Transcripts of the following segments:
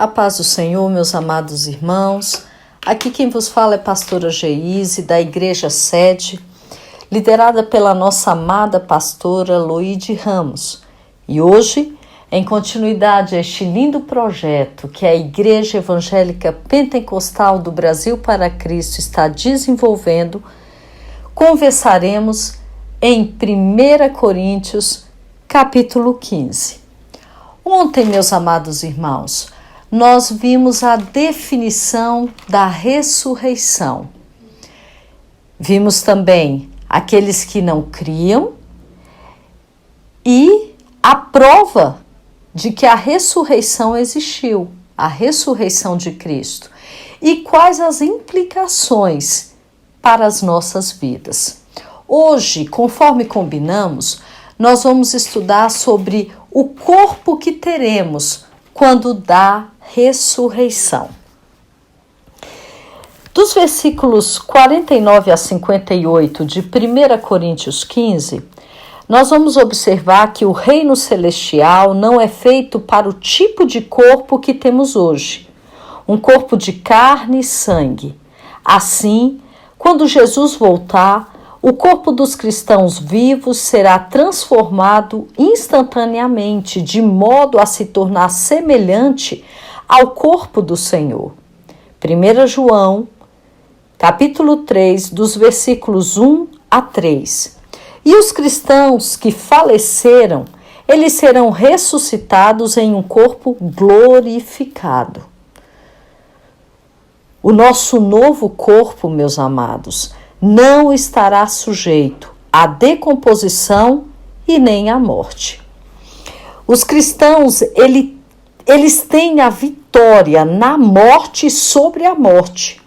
A paz do Senhor, meus amados irmãos. Aqui quem vos fala é pastora Geise, da Igreja Sede, liderada pela nossa amada pastora Loide Ramos. E hoje, em continuidade a este lindo projeto que a Igreja Evangélica Pentecostal do Brasil para Cristo está desenvolvendo, conversaremos em 1 Coríntios, capítulo 15. Ontem, meus amados irmãos, nós vimos a definição da ressurreição. Vimos também aqueles que não criam e a prova de que a ressurreição existiu, a ressurreição de Cristo, e quais as implicações para as nossas vidas. Hoje, conforme combinamos, nós vamos estudar sobre o corpo que teremos quando da ressurreição. Dos versículos 49 a 58 de 1 Coríntios 15, nós vamos observar que o reino celestial não é feito para o tipo de corpo que temos hoje, um corpo de carne e sangue. Assim, quando Jesus voltar, o corpo dos cristãos vivos será transformado instantaneamente, de modo a se tornar semelhante ao corpo do Senhor. 1 João, capítulo 3, dos versículos 1 a 3. E os cristãos que faleceram, eles serão ressuscitados em um corpo glorificado. O nosso novo corpo, meus amados, não estará sujeito à decomposição e nem à morte. Os cristãos, eles têm a vitória na morte sobre a morte.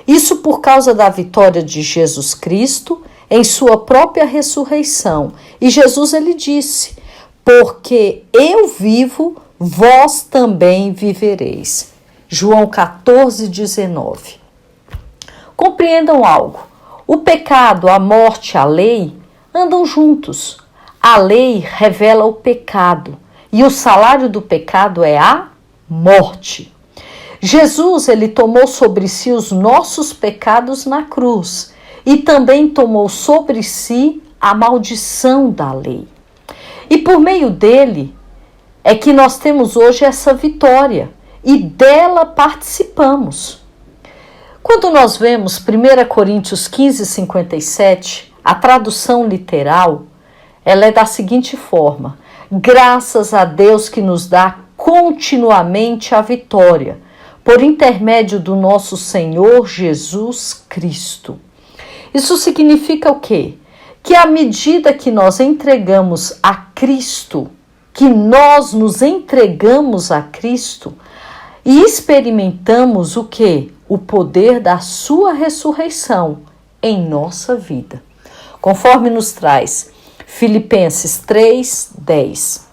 Isso por causa da vitória de Jesus Cristo em sua própria ressurreição. E Jesus, ele disse, porque eu vivo, vós também vivereis. João 14, 19. Compreendam algo. O pecado, a morte, a lei andam juntos. A lei revela o pecado e o salário do pecado é a morte. Jesus, ele tomou sobre si os nossos pecados na cruz e também tomou sobre si a maldição da lei. E por meio dele é que nós temos hoje essa vitória e dela participamos. Quando nós vemos 1 Coríntios 15, 57, a tradução literal, ela é da seguinte forma: graças a Deus que nos dá continuamente a vitória, por intermédio do nosso Senhor Jesus Cristo. Isso significa o quê? Que à medida que nós entregamos a Cristo, que nós nos entregamos a Cristo e experimentamos o quê? O poder da sua ressurreição em nossa vida. Conforme nos traz Filipenses 3, 10.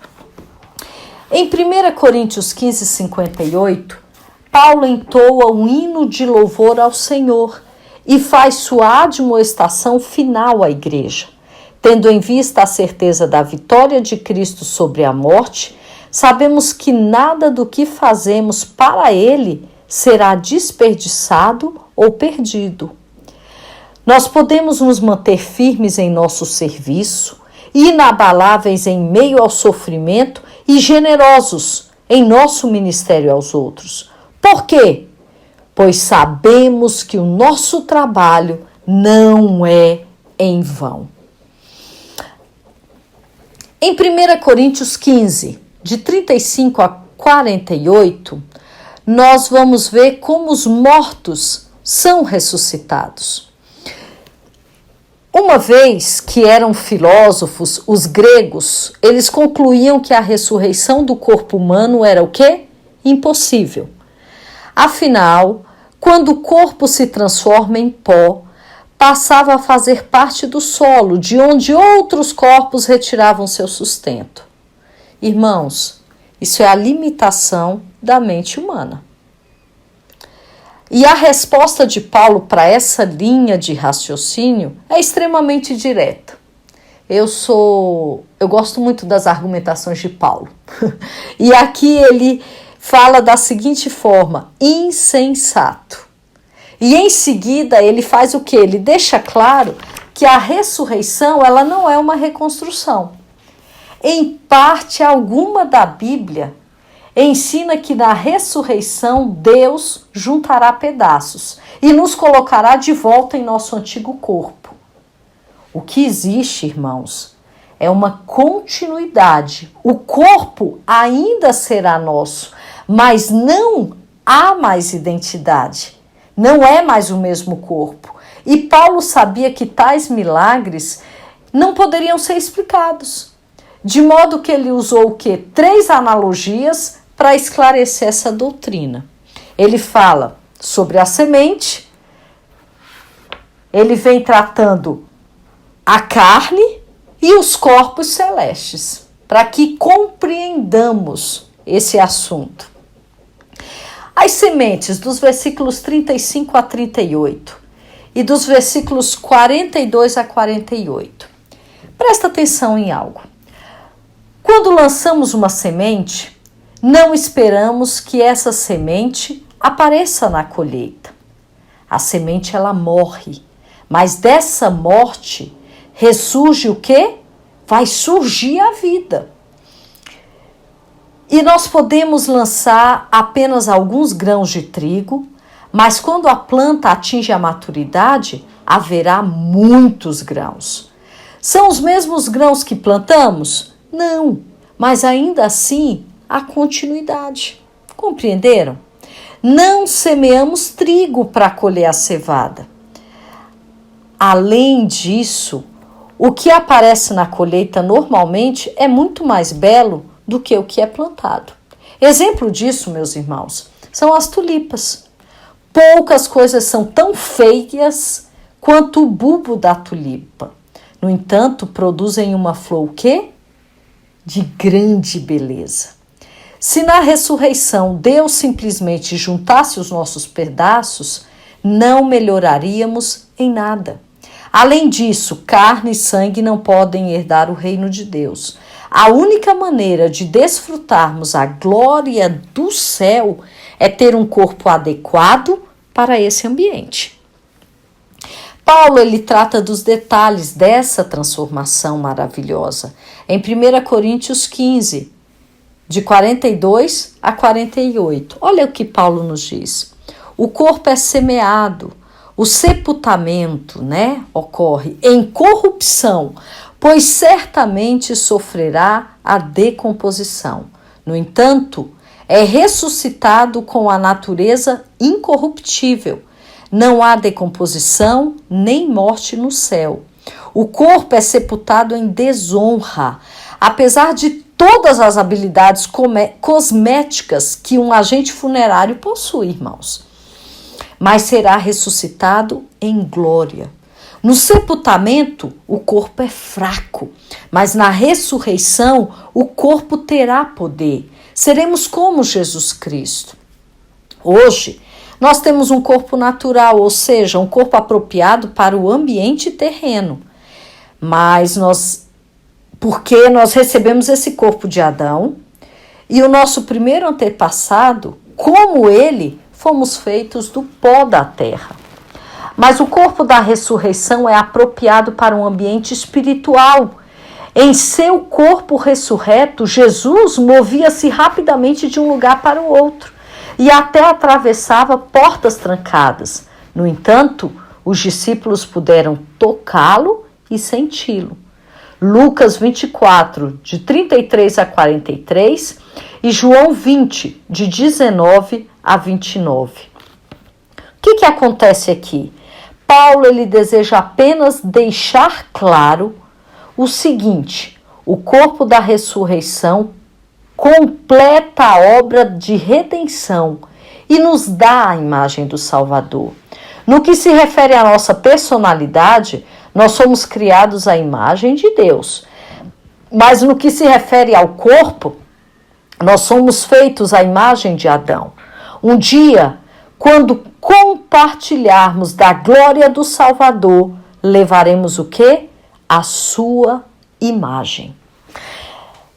Em 1 Coríntios 15, 58, Paulo entoa um hino de louvor ao Senhor e faz sua admoestação final à igreja. Tendo em vista a certeza da vitória de Cristo sobre a morte, sabemos que nada do que fazemos para ele será desperdiçado ou perdido. Nós podemos nos manter firmes em nosso serviço, inabaláveis em meio ao sofrimento e generosos em nosso ministério aos outros. Por quê? Pois sabemos que o nosso trabalho não é em vão. Em 1 Coríntios 15, de 35 a 48, nós vamos ver como os mortos são ressuscitados. Uma vez que eram filósofos, os gregos, eles concluíam que a ressurreição do corpo humano era o quê? Impossível. Afinal, quando o corpo se transforma em pó, passava a fazer parte do solo, de onde outros corpos retiravam seu sustento. Irmãos, isso é a limitação da mente humana. E a resposta de Paulo para essa linha de raciocínio é extremamente direta. Eu gosto muito das argumentações de Paulo. E aqui ele fala da seguinte forma: insensato. E em seguida ele faz o quê? Ele deixa claro que a ressurreição ela não é uma reconstrução. Em parte alguma da Bíblia ensina que na ressurreição Deus juntará pedaços e nos colocará de volta em nosso antigo corpo. O que existe, irmãos, é uma continuidade. O corpo ainda será nosso, mas não há mais identidade. Não é mais o mesmo corpo. E Paulo sabia que tais milagres não poderiam ser explicados. De modo que ele usou o quê? 3 analogias para esclarecer essa doutrina. Ele fala sobre a semente, ele vem tratando a carne e os corpos celestes, para que compreendamos esse assunto. As sementes dos versículos 35 a 38 e dos versículos 42 a 48. Presta atenção em algo. Quando lançamos uma semente, não esperamos que essa semente apareça na colheita. A semente ela morre, mas dessa morte ressurge o quê? Vai surgir a vida. E nós podemos lançar apenas alguns grãos de trigo, mas quando a planta atinge a maturidade, haverá muitos grãos. São os mesmos grãos que plantamos? Não, mas ainda assim há continuidade. Compreenderam? Não semeamos trigo para colher a cevada. Além disso, o que aparece na colheita normalmente é muito mais belo do que o que é plantado. Exemplo disso, meus irmãos, são as tulipas. Poucas coisas são tão feias quanto o bulbo da tulipa. No entanto, produzem uma flor o quê? De grande beleza. Se na ressurreição Deus simplesmente juntasse os nossos pedaços, não melhoraríamos em nada. Além disso, carne e sangue não podem herdar o reino de Deus. A única maneira de desfrutarmos a glória do céu é ter um corpo adequado para esse ambiente. Paulo ele trata dos detalhes dessa transformação maravilhosa em 1 Coríntios 15, de 42 a 48. Olha o que Paulo nos diz. O corpo é semeado, o sepultamento, ocorre em corrupção, pois certamente sofrerá a decomposição. No entanto, é ressuscitado com a natureza incorruptível. Não há decomposição nem morte no céu. O corpo é sepultado em desonra, apesar de todas as habilidades cosméticas que um agente funerário possui, irmãos. Mas será ressuscitado em glória. No sepultamento, o corpo é fraco, mas na ressurreição, o corpo terá poder. Seremos como Jesus Cristo. Hoje, nós temos um corpo natural, ou seja, um corpo apropriado para o ambiente terreno. Mas porque nós recebemos esse corpo de Adão, e o nosso primeiro antepassado, como ele, fomos feitos do pó da terra. Mas o corpo da ressurreição é apropriado para um ambiente espiritual. Em seu corpo ressurreto, Jesus movia-se rapidamente de um lugar para o outro e até atravessava portas trancadas. No entanto, os discípulos puderam tocá-lo e senti-lo. Lucas 24, de 33 a 43 e João 20, de 19 a 29. O que acontece aqui? Paulo ele deseja apenas deixar claro o seguinte: o corpo da ressurreição completa a obra de redenção e nos dá a imagem do Salvador. No que se refere à nossa personalidade, nós somos criados à imagem de Deus. Mas no que se refere ao corpo, nós somos feitos à imagem de Adão. Um dia, quando compartilharmos da glória do Salvador, levaremos o quê? A sua imagem.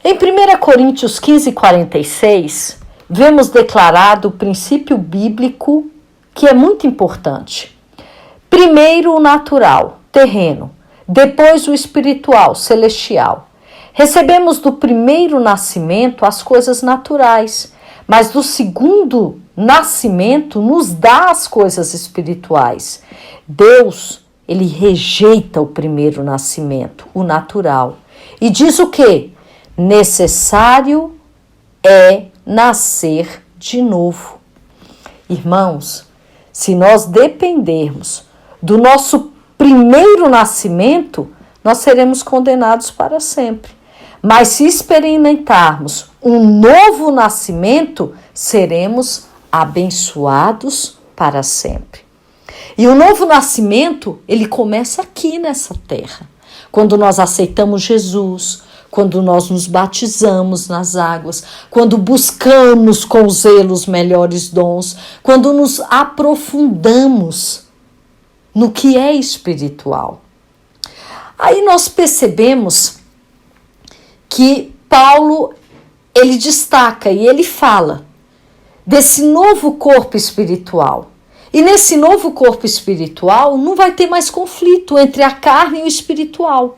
Em 1 Coríntios 15, 46, vemos declarado o princípio bíblico que é muito importante. Primeiro o natural, terreno, depois o espiritual, celestial. Recebemos do primeiro nascimento as coisas naturais, mas do segundo nascimento nos dá as coisas espirituais. Deus, ele rejeita o primeiro nascimento, o natural, e diz o quê? Necessário é nascer de novo. Irmãos, se nós dependermos do nosso primeiro nascimento, nós seremos condenados para sempre. Mas se experimentarmos um novo nascimento, seremos abençoados para sempre. E o novo nascimento, ele começa aqui nessa terra. Quando nós aceitamos Jesus, quando nós nos batizamos nas águas, quando buscamos com zelo os melhores dons, quando nos aprofundamos no que é espiritual. Aí nós percebemos que Paulo, ele destaca e ele fala desse novo corpo espiritual. E nesse novo corpo espiritual não vai ter mais conflito entre a carne e o espiritual.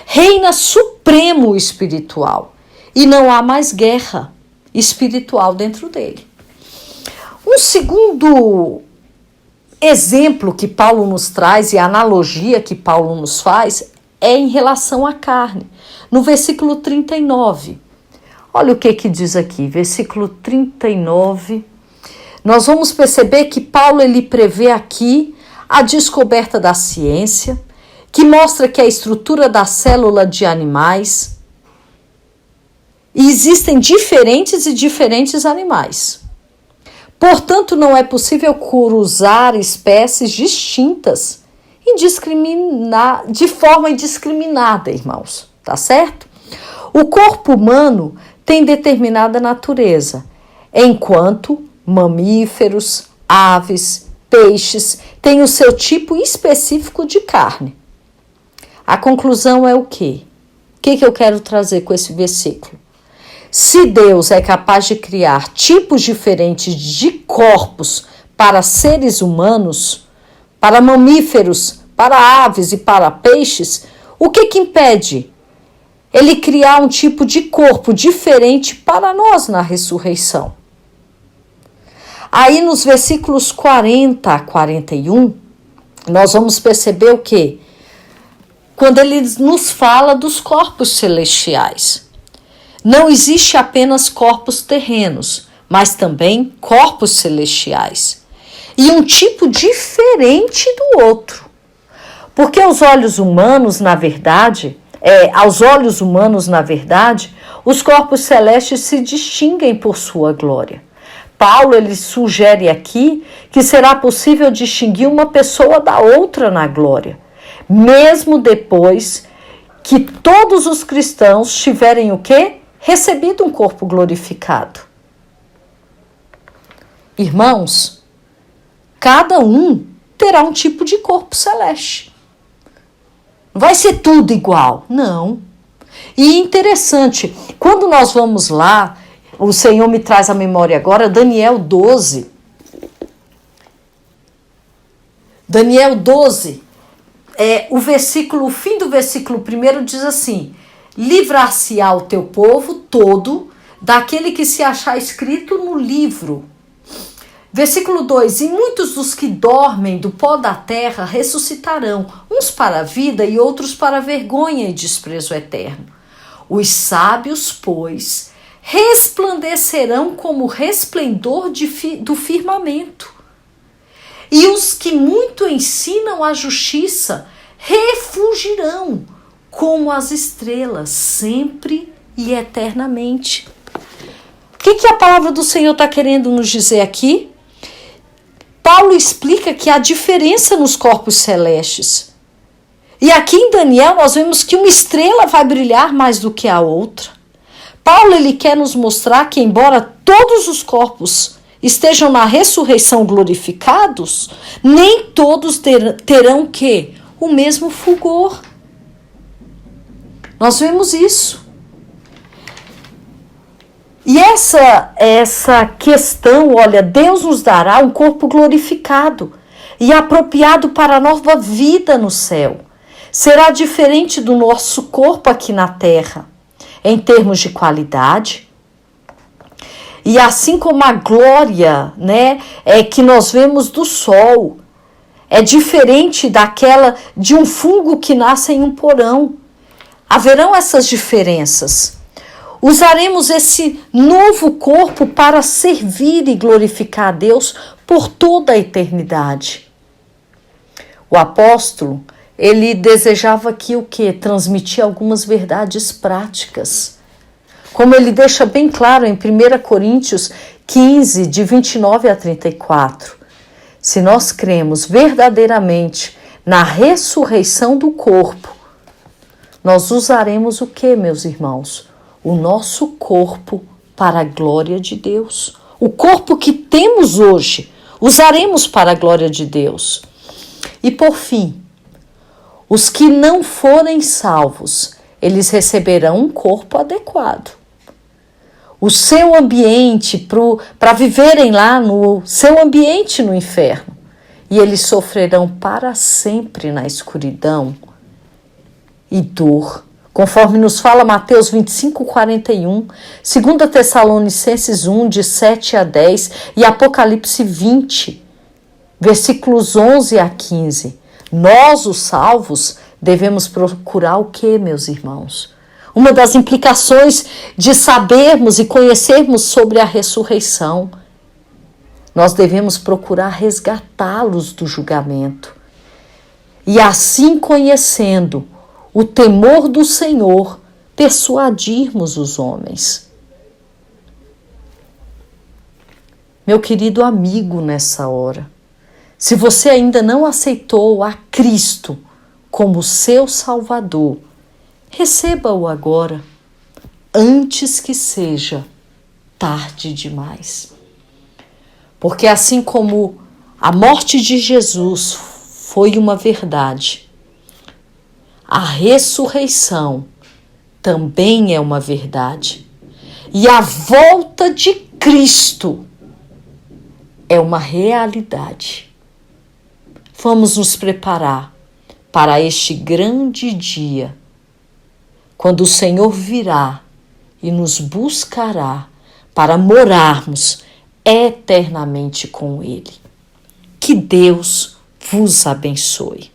Reina supremo o espiritual e não há mais guerra espiritual dentro dele. Um segundo exemplo que Paulo nos traz e a analogia que Paulo nos faz é em relação à carne. No versículo 39, olha o que diz aqui, versículo 39, nós vamos perceber que Paulo ele prevê aqui a descoberta da ciência, que mostra que a estrutura da célula de animais, e existem diferentes animais. Portanto, não é possível cruzar espécies distintas de forma indiscriminada, irmãos, tá certo? O corpo humano tem determinada natureza, enquanto mamíferos, aves, peixes têm o seu tipo específico de carne. A conclusão é o quê? O que eu quero trazer com esse versículo? Se Deus é capaz de criar tipos diferentes de corpos para seres humanos, para mamíferos, para aves e para peixes, o que impede ele criar um tipo de corpo diferente para nós na ressurreição? Aí nos versículos 40 a 41, nós vamos perceber o quê? Quando ele nos fala dos corpos celestiais. Não existe apenas corpos terrenos, mas também corpos celestiais. E um tipo diferente do outro. Porque aos olhos humanos, na verdade, os corpos celestes se distinguem por sua glória. Paulo ele sugere aqui que será possível distinguir uma pessoa da outra na glória, mesmo depois que todos os cristãos tiverem o quê? Recebido um corpo glorificado. Irmãos, cada um terá um tipo de corpo celeste. Não vai ser tudo igual, não. E interessante, quando nós vamos lá, o Senhor me traz à memória agora, Daniel 12. Daniel 12, o fim do versículo 1 diz assim: livrar-se-á o teu povo todo daquele que se achar escrito no livro. Versículo 2: e muitos dos que dormem do pó da terra ressuscitarão, uns para a vida e outros para a vergonha e desprezo eterno. Os sábios, pois, resplandecerão como o resplendor do firmamento. E os que muito ensinam a justiça refugirão como as estrelas, sempre e eternamente. O que a palavra do Senhor está querendo nos dizer aqui? Paulo explica que há diferença nos corpos celestes. E aqui em Daniel nós vemos que uma estrela vai brilhar mais do que a outra. Paulo ele quer nos mostrar que embora todos os corpos estejam na ressurreição glorificados, nem todos terão o quê? O mesmo fulgor. Nós vemos isso. E essa questão, olha, Deus nos dará um corpo glorificado e apropriado para a nova vida no céu. Será diferente do nosso corpo aqui na terra, em termos de qualidade. E assim como a glória, né, que nós vemos do sol, é diferente daquela de um fungo que nasce em um porão. Haverão essas diferenças. Usaremos esse novo corpo para servir e glorificar a Deus por toda a eternidade. O apóstolo, ele desejava aqui o quê? Transmitir algumas verdades práticas. Como ele deixa bem claro em 1 Coríntios 15, de 29 a 34. Se nós cremos verdadeiramente na ressurreição do corpo, nós usaremos o quê, meus irmãos? O nosso corpo para a glória de Deus. O corpo que temos hoje, usaremos para a glória de Deus. E por fim, os que não forem salvos, eles receberão um corpo adequado. O seu ambiente, para viverem lá no seu ambiente no inferno. E eles sofrerão para sempre na escuridão e dor. Conforme nos fala Mateus 25, 41, 2 Tessalonicenses 1, de 7 a 10 e Apocalipse 20, versículos 11 a 15. Nós, os salvos, devemos procurar o quê, meus irmãos? Uma das implicações de sabermos e conhecermos sobre a ressurreição. Nós devemos procurar resgatá-los do julgamento. E assim, conhecendo o temor do Senhor, persuadirmos os homens. Meu querido amigo, nessa hora, se você ainda não aceitou a Cristo como seu Salvador, receba-o agora, antes que seja tarde demais. Porque assim como a morte de Jesus foi uma verdade, a ressurreição também é uma verdade. E a volta de Cristo é uma realidade. Vamos nos preparar para este grande dia, quando o Senhor virá e nos buscará para morarmos eternamente com Ele. Que Deus vos abençoe.